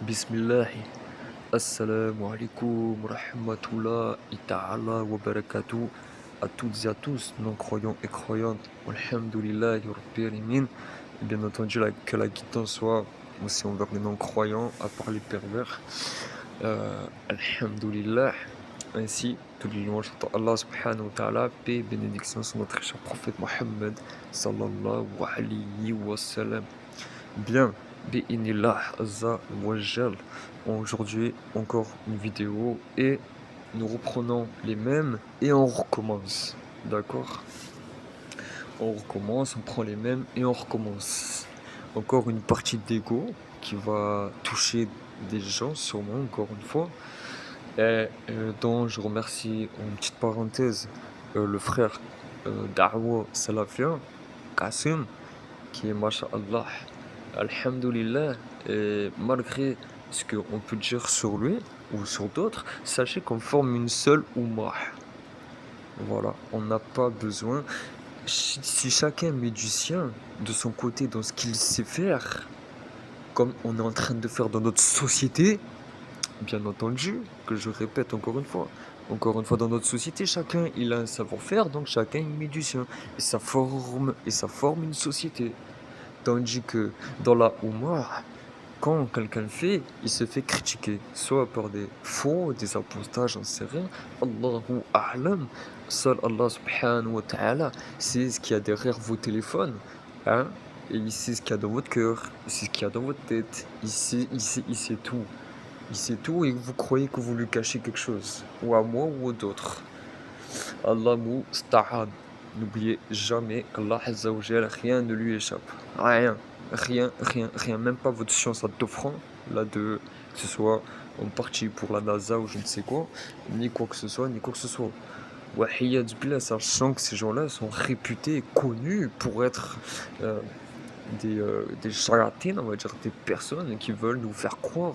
Bismillahi. Assalamu alaikum rahmatullahi ta'ala wa barakatuh à toutes et à tous, non-croyants et croyantes. Alhamdulillahi rabbil alamin. Et bien entendu, que la guidance soit aussi envers les non-croyants, à part les pervers. Alhamdulillah. Ainsi, tous les louanges sont à Allah subhanahu wa ta'ala, paix et bénédiction sur notre cher prophète Mohammed sallallahu alayhi wa sallam. Bien, bi'inillah azza wa jal. Aujourd'hui, encore une vidéo et nous reprenons les mêmes et on recommence. D'accord? On recommence, on prend les mêmes et on recommence. Encore une partie d'ego qui va toucher des gens, sûrement, encore une fois. Et dont je remercie en petite parenthèse le frère Da'wa Salafia, Qasim, qui est, masha'Allah, alhamdulillah, et malgré ce qu'on peut dire sur lui ou sur d'autres, sachez qu'on forme une seule Ummah. Voilà, on n'a pas besoin. Si chacun met du sien de son côté dans ce qu'il sait faire, comme on est en train de faire dans notre société, bien entendu, que je répète encore une fois dans notre société, chacun il a un savoir-faire, donc chacun il met du sien et ça forme une société. Tandis que dans la Oumar, quand quelqu'un le fait, il se fait critiquer, soit par des faux, des apostats, j'en sais rien. Allahu A'lam. Seul Allah subhanahu wa ta'ala sait ce qu'il y a derrière vos téléphones. Hein? Et il sait ce qu'il y a dans votre cœur, il sait ce qu'il y a dans votre tête. Il sait tout. Il sait tout et vous croyez que vous lui cachez quelque chose. Ou à moi ou aux autres. Allah musta'an. N'oubliez jamais qu'Allah Azza wa Jal, rien ne lui échappe. Rien. Rien, rien, rien. Même pas votre science à 2 francs. Là, que ce soit en partie pour la NASA ou je ne sais quoi. Ni quoi que ce soit, ni quoi que ce soit. Wahiyad billah, sachant que ces gens-là sont réputés et connus pour être des charlatans, on va dire, des personnes qui veulent nous faire croire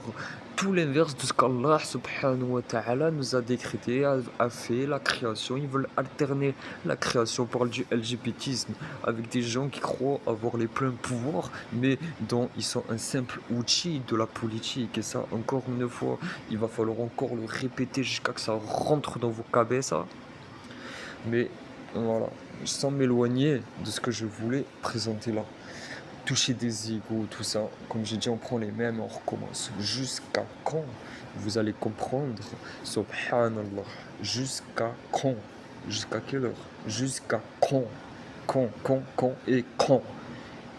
tout l'inverse de ce qu'Allah subhanahu wa ta'ala nous a décrété, a fait, la création. Ils veulent alterner la création par du LGBTisme avec des gens qui croient avoir les pleins pouvoirs, mais dont ils sont un simple outil de la politique. Et ça, encore une fois, il va falloir encore le répéter jusqu'à que ça rentre dans vos cabezas. Mais voilà, sans m'éloigner de ce que je voulais présenter là. Toucher des égos, tout ça. Comme j'ai dit, on prend les mêmes et on recommence. Jusqu'à quand vous allez comprendre? Subhanallah. Jusqu'à quand? Jusqu'à quelle heure? Jusqu'à quand? Quand et quand?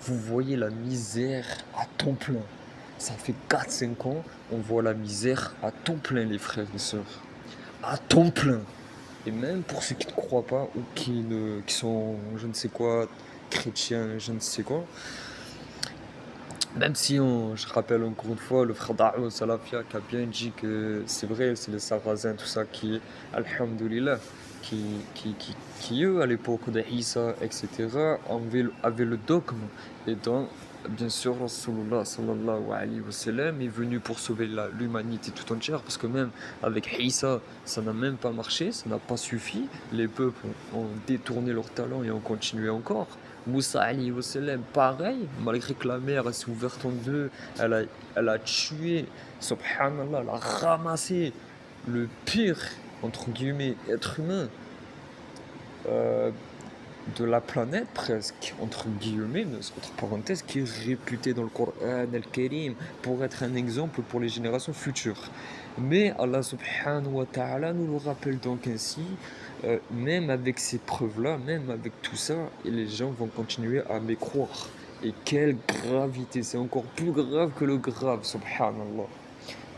Vous voyez la misère à temps plein. Ça fait 4-5 ans, on voit la misère à temps plein, les frères et sœurs. À temps plein. Et même pour ceux qui ne croient pas ou qui sont, je ne sais quoi, chrétiens, je ne sais quoi, même si je rappelle encore une fois, le frère Da'ou Salafia qui a bien dit que c'est vrai, c'est les Sarrasins, tout ça, qui, alhamdoulilah, qui eux, à l'époque de Isa, etc., avaient le dogme. Et donc, bien sûr, Rasulullah sallallahu alayhi wa sallam est venu pour sauver l'humanité tout entière, parce que même avec Isa, ça n'a même pas marché, ça n'a pas suffi. Les peuples ont détourné leur talent et ont continué encore. Moussa alayhi wa sallam, pareil, malgré que la mer s'est ouverte en deux, elle a tué, subhanallah, elle a ramassé le pire, entre guillemets, être humain euh, de la planète presque, entre guillemets, mais entre parenthèses, qui est réputé dans le Coran al-Karim pour être un exemple pour les générations futures. Mais Allah subhanahu wa ta'ala nous le rappelle donc ainsi, même avec ces preuves-là, même avec tout ça, et les gens vont continuer à mécroire. Et quelle gravité, c'est encore plus grave que le grave, subhanallah.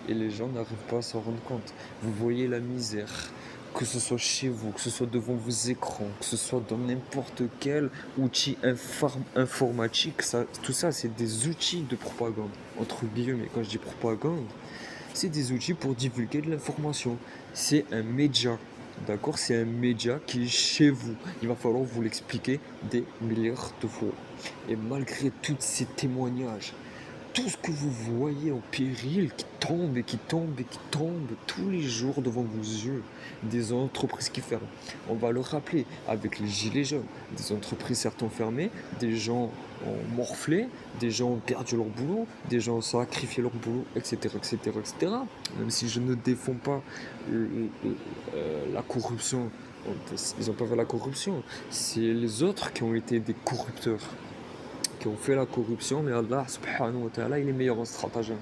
Et les gens n'arrivent pas à s'en rendre compte. Vous voyez la misère, que ce soit chez vous, que ce soit devant vos écrans, que ce soit dans n'importe quel outil informatique, ça, tout ça, c'est des outils de propagande. Entre guillemets, quand je dis propagande, c'est des outils pour divulguer de l'information. C'est un média, d'accord? C'est un média qui est chez vous. Il va falloir vous l'expliquer des milliards de fois. Et malgré tous ces témoignages, tout ce que vous voyez en péril, qui tombe et qui tombe et qui tombe tous les jours devant vos yeux, des entreprises qui ferment. On va le rappeler avec les gilets jaunes, des entreprises certes ont fermé, des gens ont morflé, des gens ont perdu leur boulot, des gens ont sacrifié leur boulot, etc., etc., etc. Même si je ne défends pas euh, la corruption, ils n'ont pas fait la corruption, c'est les autres qui ont été des corrupteurs qui ont fait la corruption, mais Allah subhanahu wa ta'ala, il est meilleur en stratagème.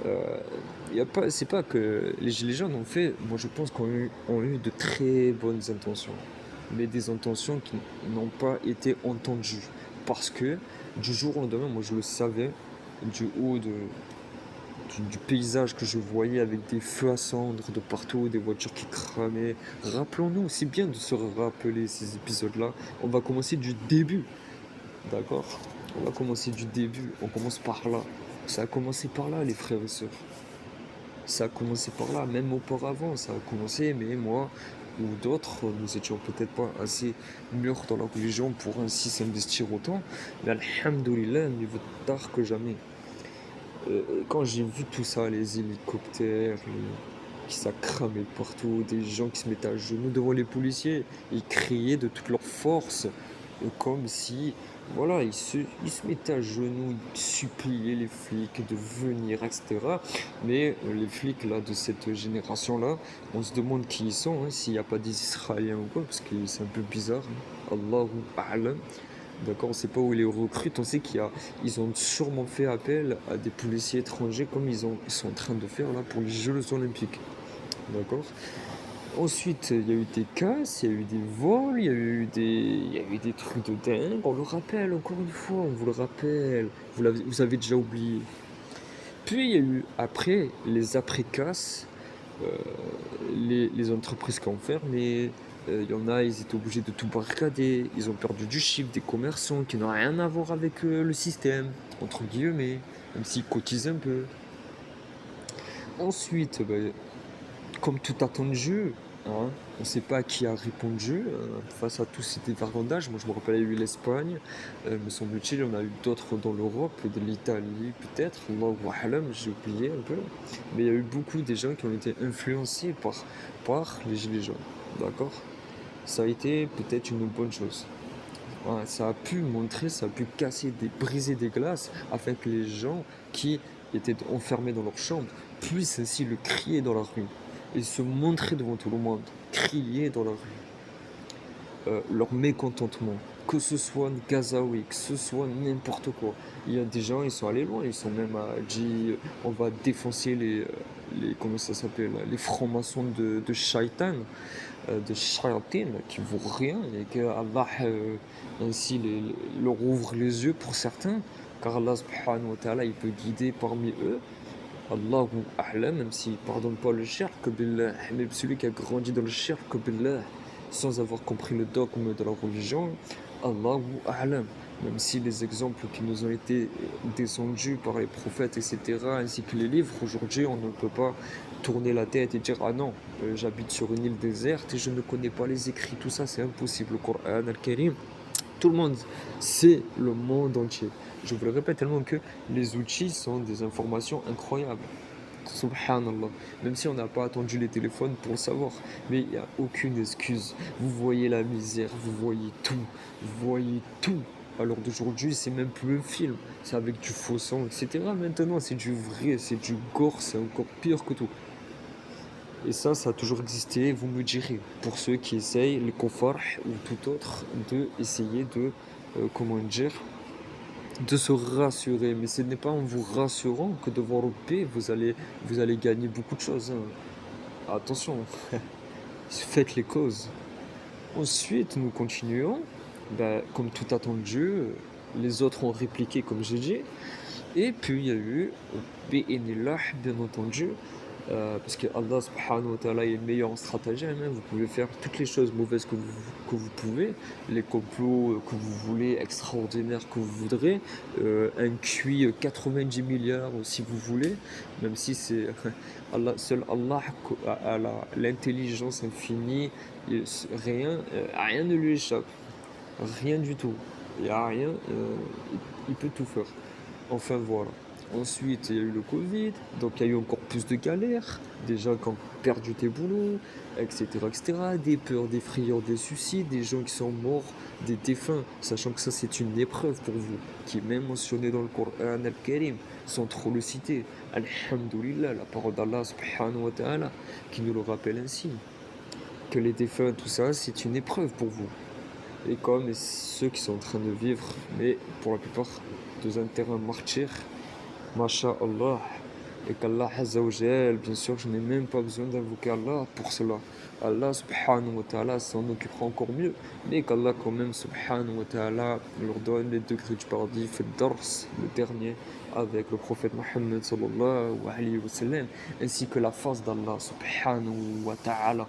Euh, c'est pas que les Gilets jaunes ont fait, moi je pense ont eu de très bonnes intentions, mais des intentions qui n'ont pas été entendues. Parce que du jour au lendemain, moi je le savais, du haut du paysage que je voyais avec des feux à cendres de partout, des voitures qui cramaient. Rappelons-nous, c'est bien de se rappeler ces épisodes-là. On va commencer du début. D'accord? On va commencer du début, on commence par là. Ça a commencé par là, les frères et sœurs. Ça a commencé par là, même auparavant, ça a commencé, mais moi ou d'autres, nous étions peut-être pas assez mûrs dans la religion pour ainsi s'investir autant. Mais alhamdoulilah, mieux vaut tard que jamais. Quand j'ai vu tout ça, les hélicoptères, qui ça cramait partout, des gens qui se mettaient à genoux devant les policiers, ils criaient de toute leur force, comme si, voilà, ils se mettaient à genoux, ils suppliaient les flics de venir, etc. Mais les flics là, de cette génération-là, on se demande qui ils sont, hein, s'il n'y a pas des Israéliens ou quoi, parce que c'est un peu bizarre, hein. Allahu A'lam. D'accord, on ne sait pas où ils les recrutent, on sait ils ont sûrement fait appel à des policiers étrangers comme ils sont en train de faire là pour les Jeux Olympiques. D'accord. Ensuite, il y a eu des casses, il y a eu des vols, il y a eu des trucs de dingue. On le rappelle encore une fois, on vous le rappelle. Vous avez déjà oublié. Puis il y a eu après les après-casses, euh, les entreprises qui ont fermé. Il y en a, ils étaient obligés de tout barricader. Ils ont perdu du chiffre, des commerçants qui n'ont rien à voir avec le système, entre guillemets, même s'ils cotisent un peu. Ensuite, ben, comme tout attendu, hein, on ne sait pas qui a répondu face à tous ces dévergondage. Moi, je me rappelle, il y a eu l'Espagne, me semble-t-il, on a eu d'autres dans l'Europe, de l'Italie peut-être, Allahu a'lam, j'ai oublié un peu. Mais il y a eu beaucoup des gens qui ont été influencés par les Gilets jaunes, d'accord? Ça a été peut-être une bonne chose. Ouais, ça a pu montrer, ça a pu briser des glaces afin que les gens qui étaient enfermés dans leur chambre puissent ainsi le crier dans la rue et se montrer devant tout le monde, crier dans la rue leur mécontentement, que ce soit Gazaoui, que ce soit n'importe quoi. Il y a des gens, ils sont allés loin, ils sont même dit on va défoncer comment ça s'appelle, les francs-maçons de Shaitan, de Shayatin, qui vaut rien et que Allah ainsi leur ouvre les yeux pour certains, car Allah subhanahu wa ta'ala il peut guider parmi eux. Allahu a'lam, même s'il pardonne pas le shirk billah, mais celui qui a grandi dans le shirk billah, sans avoir compris le dogme de la religion, Allahu a'lam. Même si les exemples qui nous ont été descendus par les prophètes, etc., ainsi que les livres, aujourd'hui, on ne peut pas tourner la tête et dire ah non, j'habite sur une île déserte et je ne connais pas les écrits, tout ça c'est impossible. Le Coran al-Karim, tout le monde sait le monde entier. Je vous le répète tellement que les outils sont des informations incroyables. Subhanallah. Même si on n'a pas attendu les téléphones pour le savoir. Mais il n'y a aucune excuse. Vous voyez la misère, vous voyez tout. Vous voyez tout. Alors d'aujourd'hui, c'est même plus un film. C'est avec du faux sang, etc. Maintenant, c'est du vrai, c'est du gore, c'est encore pire que tout. Et ça a toujours existé, vous me direz. Pour ceux qui essayent, les kuffar ou tout autre, de essayer de, comment dire, de se rassurer. Mais ce n'est pas en vous rassurant que devant Rabbi, vous allez gagner beaucoup de choses, hein. Attention, faites les causes. Ensuite, nous continuons. Ben, comme tout attendu, les autres ont répliqué comme j'ai dit. Et puis il y a eu Bi'inillah, bien entendu, parce que Allah subhanahu wa ta'ala est le meilleur en stratagème, hein. Vous pouvez faire toutes les choses mauvaises que vous pouvez, les complots que vous voulez, extraordinaires que vous voudrez, un QI 90 milliards si vous voulez, même si c'est seul Allah a l'intelligence infinie, rien ne lui échappe, rien du tout, il n'y a rien, il peut tout faire. Enfin voilà. Ensuite, il y a eu le Covid, donc il y a eu encore plus de galères, des gens qui ont perdu des boulots, etc., etc., des peurs, des frayeurs, des suicides, des gens qui sont morts, des défunts, sachant que ça c'est une épreuve pour vous, qui est même mentionnée dans le Coran al-Karim, sans trop le citer. Alhamdulillah, la parole d'Allah subhanahu wa ta'ala, qui nous le rappelle ainsi, que les défunts, tout ça, c'est une épreuve pour vous. Et comme ceux qui sont en train de vivre, mais pour la plupart, dans un terrain martyr, Masha'Allah, et qu'Allah Azza wa Jal, bien sûr, je n'ai même pas besoin d'invoquer Allah pour cela. Allah subhanahu wa ta'ala s'en occupera encore mieux, mais qu'Allah quand même subhanahu wa ta'ala leur donne les degrés du paradis, fait dars, le dernier, avec le prophète Mohammed sallallahu alayhi wa sallam, ainsi que la face d'Allah subhanahu wa ta'ala,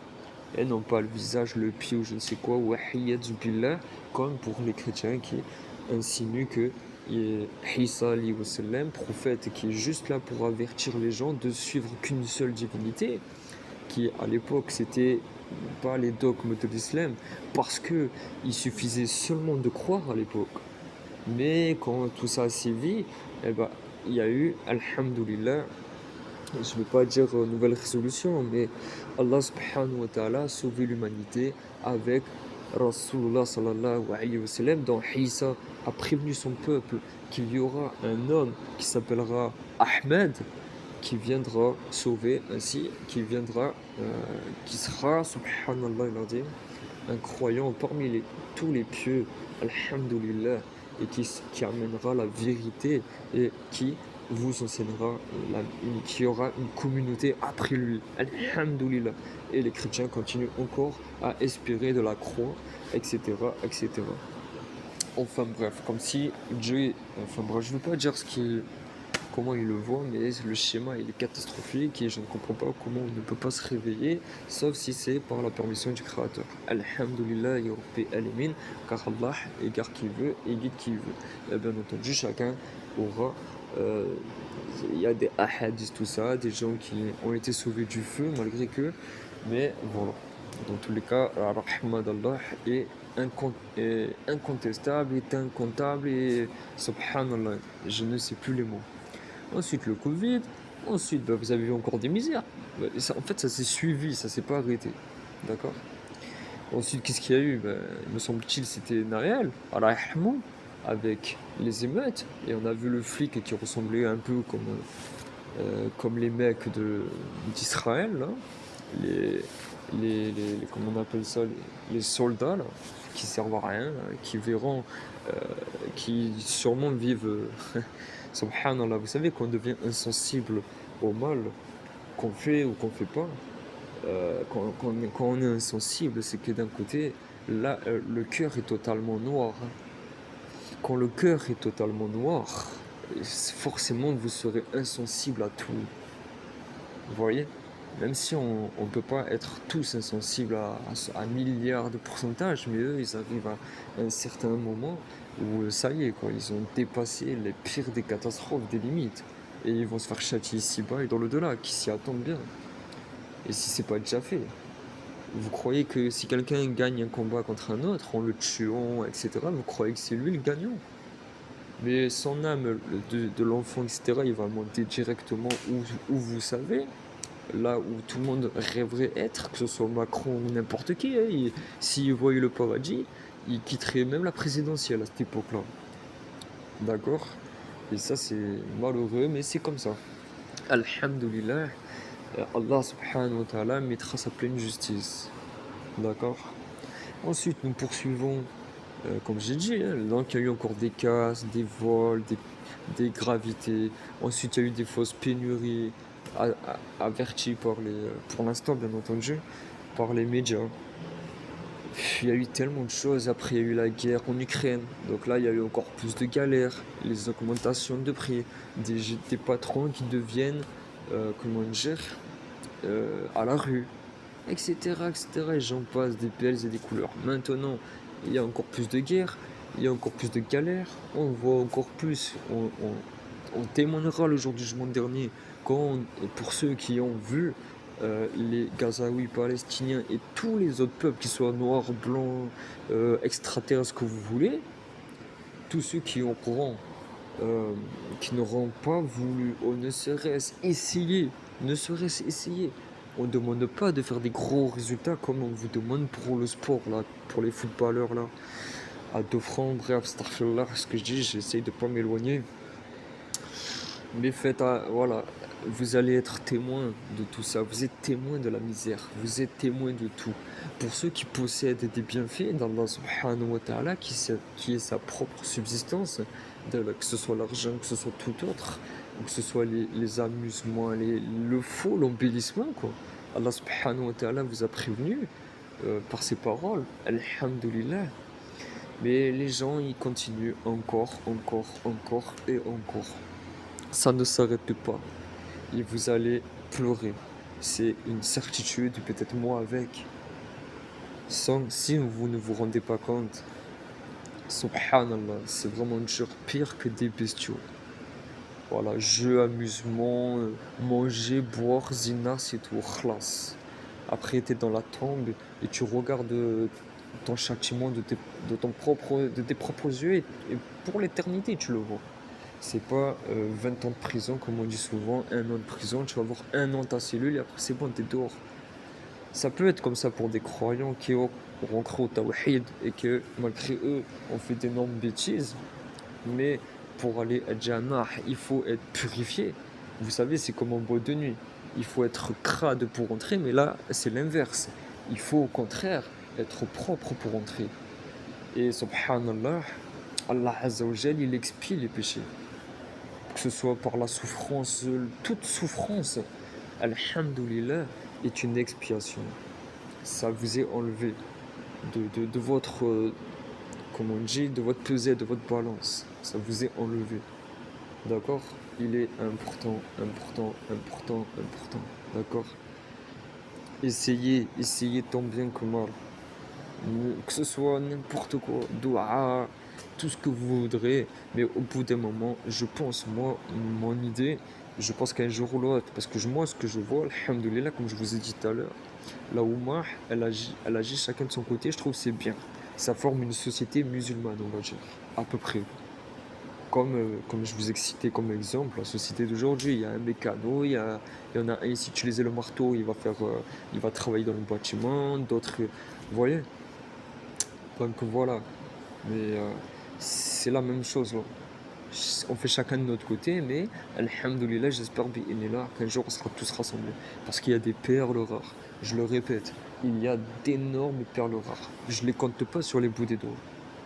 et non pas le visage, le pied ou je ne sais quoi, ou billah, comme pour les chrétiens qui insinuent que Isa alayhi wa sallam, prophète qui est juste là pour avertir les gens de suivre qu'une seule divinité, qui à l'époque c'était pas les dogmes de l'islam, parce que il suffisait seulement de croire à l'époque. Mais quand tout ça a sévi, eh ben, il y a eu, alhamdulillah, je ne veux pas dire nouvelle résolution, mais Allah subhanahu wa ta'ala a sauvé l'humanité avec Rasulullah sallallahu alayhi wa sallam, dont Isa a prévenu son peuple qu'il y aura un homme qui s'appellera Ahmed, qui viendra sauver, ainsi qui viendra, qui sera, subhanallah al-azim, un croyant parmi tous les pieux, alhamdulillah, et qui amènera la vérité et qui vous enseignera, qui aura une communauté après lui, alhamdulillah. Et les chrétiens continuent encore à espérer de la croix, etc., etc. Enfin bref, comme si Dieu, enfin bref, je ne veux pas dire comment il le voit, mais le schéma il est catastrophique et je ne comprends pas comment on ne peut pas se réveiller, sauf si c'est par la permission du Créateur. Alhamdulillah, ya Rabbi Alamin, car Allah égare qui veut et guide qui veut. Et bien entendu, chacun aura. euh, Il y a des ahadis, tout ça, des gens qui ont été sauvés du feu malgré que. Mais voilà. Dans tous les cas, la rahma d'Allah est incontestable, est incontable et subhanallah, je ne sais plus les mots. Ensuite, le Covid. Ensuite, bah, vous avez vu encore des misères. Bah, en fait, ça s'est suivi, ça s'est pas arrêté. D'accord. Ensuite, qu'est-ce qu'il y a eu? Bah, me semble-t-il, c'était Naël, Allah yarhamou, avec les émeutes. Et on a vu le flic qui ressemblait un peu comme les mecs d'Israël, là. Les, comment on appelle ça? Les soldats, là, qui servent à rien, là, qui verront, qui sûrement vivent. Subhanallah, vous savez qu'on devient insensible au mal qu'on fait ou qu'on fait pas. Quand on est insensible, c'est que d'un côté, là, le cœur est totalement noir. Quand le cœur est totalement noir, forcément vous serez insensible à tout. Vous voyez? Même si on ne peut pas être tous insensibles à milliards de pourcentages, mais eux, ils arrivent à un certain moment où ça y est, quoi, ils ont dépassé les pires des catastrophes, des limites. Et ils vont se faire châtier ici-bas et dans le-delà, qui s'y attendent bien. Et si c'est pas déjà fait. Vous croyez que si quelqu'un gagne un combat contre un autre, en le tuant, etc., vous croyez que c'est lui le gagnant. Mais son âme de l'enfant, etc., il va monter directement où vous savez, là où tout le monde rêverait être, que ce soit Macron ou n'importe qui. Hein, s'il voyait le paradis, il quitterait même la présidentielle à cette époque-là. D'accord. Et ça, c'est malheureux, mais c'est comme ça. Alhamdulillah, Allah subhanahu wa ta'ala mettra sa pleine justice. D'accord. Ensuite, nous poursuivons, comme j'ai dit, hein, donc il y a eu encore des casses, des vols, des gravités. Ensuite, il y a eu des fausses pénuries, averties pour l'instant, bien entendu, par les médias. Il y a eu tellement de choses. Après, il y a eu la guerre en Ukraine. Donc là, il y a eu encore plus de galères, les augmentations de prix, des patrons qui deviennent, comment dire, à la rue, etc., etc. Et j'en passe des belles et des couleurs. Maintenant, il y a encore plus de guerres, il y a encore plus de galères, on voit encore plus, on témoignera le jour du jugement dernier, pour ceux qui ont vu les Gazaouis palestiniens et tous les autres peuples, qui soient noirs, blancs, extraterrestres, ce que vous voulez, tous ceux qui auront euh, qui n'auront pas voulu, ou ne serait-ce essayer. On ne demande pas de faire des gros résultats comme on vous demande pour le sport, là, pour les footballeurs, là, à 2 francs, bref, astaghfirullah, ce que je dis, j'essaye de pas m'éloigner. Mais voilà, vous allez être témoin de tout ça. Vous êtes témoin de la misère. Vous êtes témoin de tout. Pour ceux qui possèdent des bienfaits d'Allah subhanahu wa ta'ala, qui est sa propre subsistance, que ce soit l'argent, que ce soit tout autre, ou que ce soit les amusements, le faux, l'embellissement, quoi. Allah subhanahu wa ta'ala vous a prévenu par ses paroles. Alhamdulillah. Mais les gens, ils continuent encore, encore, encore et encore. Ça ne s'arrête pas et vous allez pleurer. C'est une certitude, peut-être moi avec. Si vous ne vous rendez pas compte, subhanallah, c'est vraiment dur, pire que des bestiaux. Voilà, jeu, amusement, manger, boire, zina, c'est tout, khlas. Après, tu es dans la tombe et tu regardes ton châtiment de tes propres yeux et pour l'éternité, tu le vois. C'est pas 20 ans de prison, comme on dit souvent, 1 an de prison, tu vas avoir 1 an dans ta cellule et après c'est bon, t'es dehors. Ça peut être comme ça pour des croyants qui ont rentré au tawhid et que malgré eux, on fait d'énormes bêtises, mais pour aller à Jannah, il faut être purifié. Vous savez, c'est comme en boîte de nuit. Il faut être crade pour entrer, mais là, c'est l'inverse. Il faut au contraire être propre pour entrer. Et subhanallah, Allah Azza wa Jal, il expie les péchés. Que ce soit par la souffrance, toute souffrance, alhamdoulilah, est une expiation. Ça vous est enlevé de votre, comment on dit, de votre pesée, de votre balance. Ça vous est enlevé. D'accord? Il est important, important, important, important. D'accord? Essayez tant bien que mal. Que ce soit n'importe quoi, doua, tout ce que vous voudrez, mais au bout d'un moment, je pense, moi, mon idée, je pense qu'un jour ou l'autre, parce que moi, ce que je vois, alhamdoulilah, comme je vous ai dit tout à l'heure, la Oumah, elle agit chacun de son côté, je trouve que c'est bien. Ça forme une société musulmane, on va dire, à peu près. Comme je vous ai cité comme exemple, la société d'aujourd'hui, il y a un mécano, il y en a un, si tu utilisais le marteau, il va travailler dans le bâtiment, d'autres, vous voyez? Donc voilà, mais c'est la même chose là. On fait chacun de notre côté, mais alhamdoulilah, j'espère bi'inillah, qu'un jour on sera tous rassemblés. Parce qu'il y a des perles rares. Je le répète, il y a d'énormes perles rares. Je ne les compte pas sur les bouts des doigts.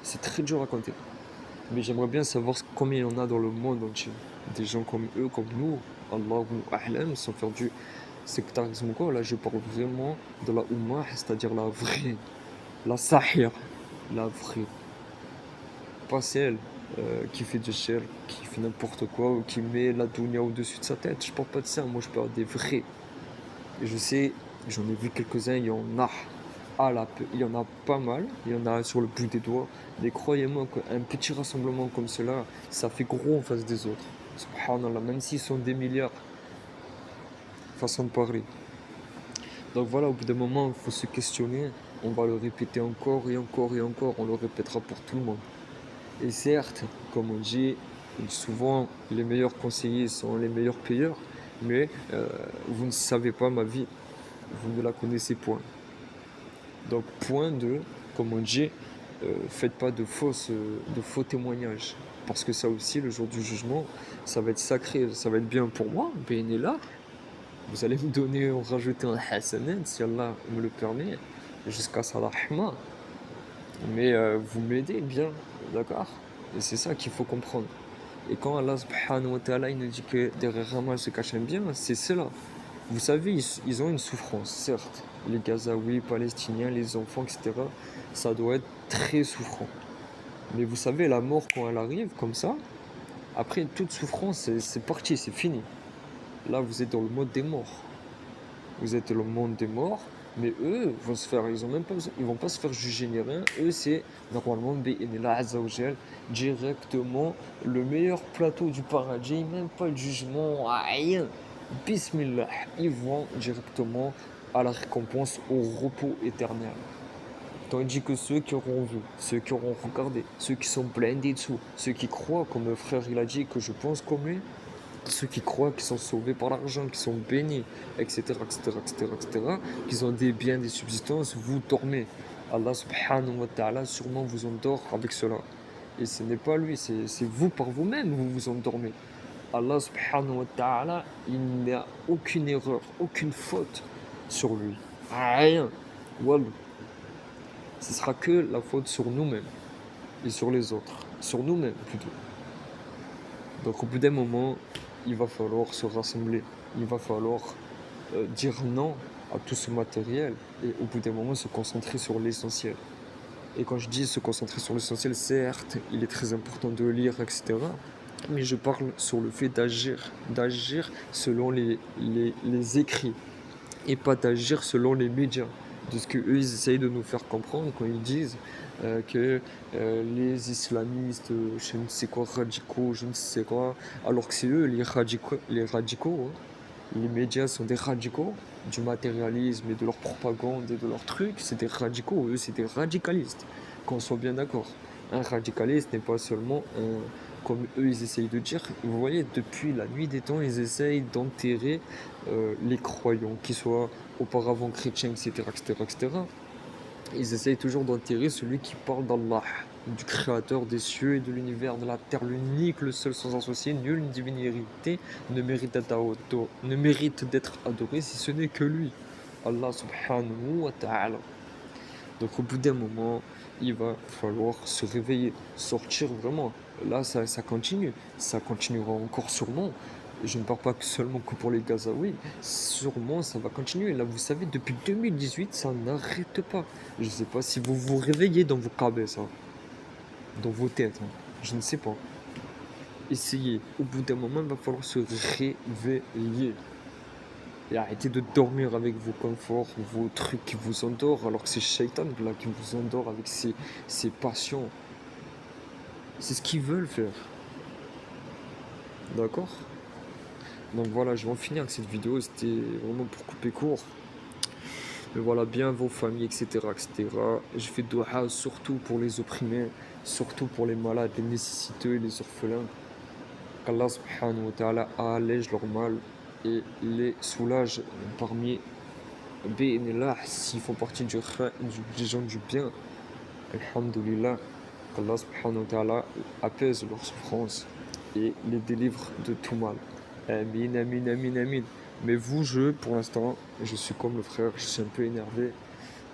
C'est très dur à compter. Mais j'aimerais bien savoir combien il y en a dans le monde entier. Des gens comme eux, comme nous, Allahu A'lam, sans faire du sectarisme ou quoi. Là, je parle vraiment de la Ummah, c'est-à-dire la vraie, la Sahir, la vraie. Pas celle qui fait du shirk, qui fait n'importe quoi, ou qui met la dunya au-dessus de sa tête. Je parle pas de ça, moi je parle des vrais. Et je sais, j'en ai vu quelques-uns, il y en a il y en a pas mal, il y en a sur le bout des doigts. Mais croyez-moi qu'un petit rassemblement comme cela, ça fait gros en face des autres. Subhanallah, même s'ils sont des milliards, façon de parler. Donc voilà, au bout d'un moment, il faut se questionner. On va le répéter encore et encore et encore. On le répétera pour tout le monde. Et certes, comme on dit, souvent les meilleurs conseillers sont les meilleurs payeurs, mais vous ne savez pas ma vie, vous ne la connaissez point. Donc point de, comme on dit, faites pas de faux témoignages. Parce que ça aussi, le jour du jugement, ça va être sacré, ça va être bien pour moi, ben là, vous allez me donner, rajouter un hasanat, si Allah me le permet, jusqu'à sa rahma. Mais vous m'aidez bien, d'accord? Et c'est ça qu'il faut comprendre. Et quand Allah subhanahu wa ta'ala il nous dit que derrière Rama se cache un bien, c'est cela. Vous savez, ils ont une souffrance, certes. Les Gazaouis, Palestiniens, les enfants, etc. Ça doit être très souffrant. Mais vous savez, la mort, quand elle arrive comme ça, après toute souffrance, c'est parti, c'est fini. Là, vous êtes dans le mode des morts. Vous êtes dans le monde des morts, mais eux ils vont pas se faire juger ni rien. Eux, c'est normalement bi'inillah azza wa jal, directement le meilleur plateau du paradis, même pas de jugement, rien. Bismillah, ils vont directement à la récompense, au repos éternel. Tandis que ceux qui auront vu, ceux qui auront regardé, ceux qui sont blindés dessous, ceux qui croient, comme le frère il a dit, que je pense comme lui, ceux qui croient qu'ils sont sauvés par l'argent, qui sont bénis, etc., etc., etc., etc., qu'ils ont des biens, des subsistances, vous dormez. Allah subhanahu wa ta'ala sûrement vous endort avec cela. Et ce n'est pas lui, c'est vous par vous-même, vous vous endormez. Allah subhanahu wa ta'ala, il n'y a aucune erreur, aucune faute sur lui. Rien. Wallah. Ce sera que la faute sur nous-mêmes et sur les autres. Sur nous-mêmes plutôt. Donc au bout d'un moment, il va falloir se rassembler. Il va falloir dire non à tout ce matériel et au bout d'un moment se concentrer sur l'essentiel. Et quand je dis se concentrer sur l'essentiel, certes, il est très important de lire, etc. Mais je parle sur le fait d'agir selon les écrits et pas d'agir selon les médias. De ce qu'eux, ils essayent de nous faire comprendre quand ils disent que les islamistes, je ne sais quoi, radicaux, je ne sais quoi, alors que c'est eux les radicaux, hein. Les médias sont des radicaux du matérialisme et de leur propagande et de leurs trucs, c'est des radicaux, eux c'est des radicalistes, qu'on soit bien d'accord. Un radicaliste n'est pas seulement un, comme eux ils essayent de dire, vous voyez, depuis la nuit des temps, ils essayent d'enterrer les croyants, qu'ils soient auparavant chrétiens, etc., etc., etc. Ils essayent toujours d'enterrer celui qui parle d'Allah, du créateur des cieux et de l'univers, de la terre, l'unique, le seul sans associé, nulle divinité ne mérite d'être adoré si ce n'est que lui, Allah subhanahu wa ta'ala. Donc au bout d'un moment, il va falloir se réveiller, sortir vraiment. Là, ça continue, ça continuera encore sûrement. Je ne parle pas seulement que pour les Gazaouis, sûrement ça va continuer. Là, vous savez, depuis 2018, ça n'arrête pas. Je ne sais pas si vous vous réveillez dans vos cabesses, hein, dans vos têtes, hein. Je ne sais pas. Essayez. Au bout d'un moment, il va falloir se réveiller. Et arrêtez de dormir avec vos conforts, vos trucs qui vous endorment, alors que c'est Shaitan là qui vous endort avec ses passions. C'est ce qu'ils veulent faire. D'accord? Donc voilà, je vais en finir avec cette vidéo. C'était vraiment pour couper court. Mais voilà, bien vos familles, etc., etc. Je fais doha surtout pour les opprimés, surtout pour les malades, les nécessiteux et les orphelins. Qu'Allah subhanahu wa ta'ala allège leur mal et les soulage parmi Bi'inillah, s'ils font partie des gens du bien, Alhamdulillah, qu'Allah subhanahu wa ta'ala apaise leur souffrance et les délivre de tout mal. Amin, amin, amin, amin. Mais vous, pour l'instant, je suis comme le frère, je suis un peu énervé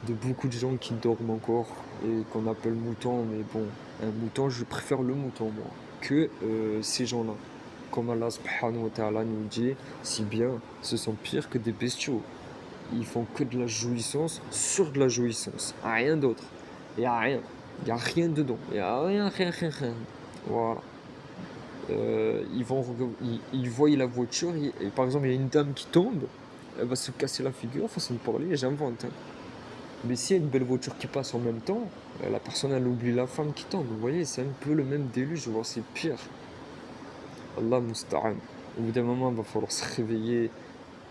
de beaucoup de gens qui dorment encore et qu'on appelle moutons, mais bon, un mouton, je préfère le mouton, moi, que ces gens-là. Comme Allah subhanahu wa ta'ala nous dit, si bien, ce sont pires que des bestiaux. Ils font que de la jouissance sur de la jouissance. Rien d'autre. Il n'y a rien. Il n'y a rien dedans. Il n'y a rien, rien, rien, rien. Voilà. Ils voient la voiture. Et par exemple, il y a une dame qui tombe. Elle va se casser la figure, façon de parler. J'invente, hein. Mais s'il y a une belle voiture qui passe en même temps, la personne, elle oublie la femme qui tombe. Vous voyez, c'est un peu le même déluge, voire c'est pire. Allah musta'an. Au bout d'un moment, il va falloir se réveiller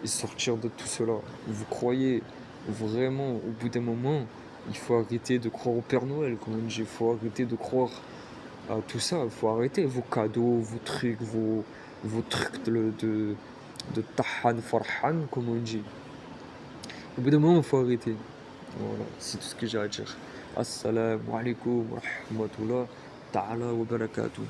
et sortir de tout cela. Vous croyez vraiment, au bout d'un moment, il faut arrêter de croire au Père Noël, comme on dit. Il faut arrêter de croire à tout ça. Il faut arrêter vos cadeaux, vos trucs de tahan, farhan, comme on dit. Au bout d'un moment, il faut arrêter. Voilà, c'est tout ce que j'ai à dire. Assalamu alaikum wa rahmatullah ta'ala wa barakatuh.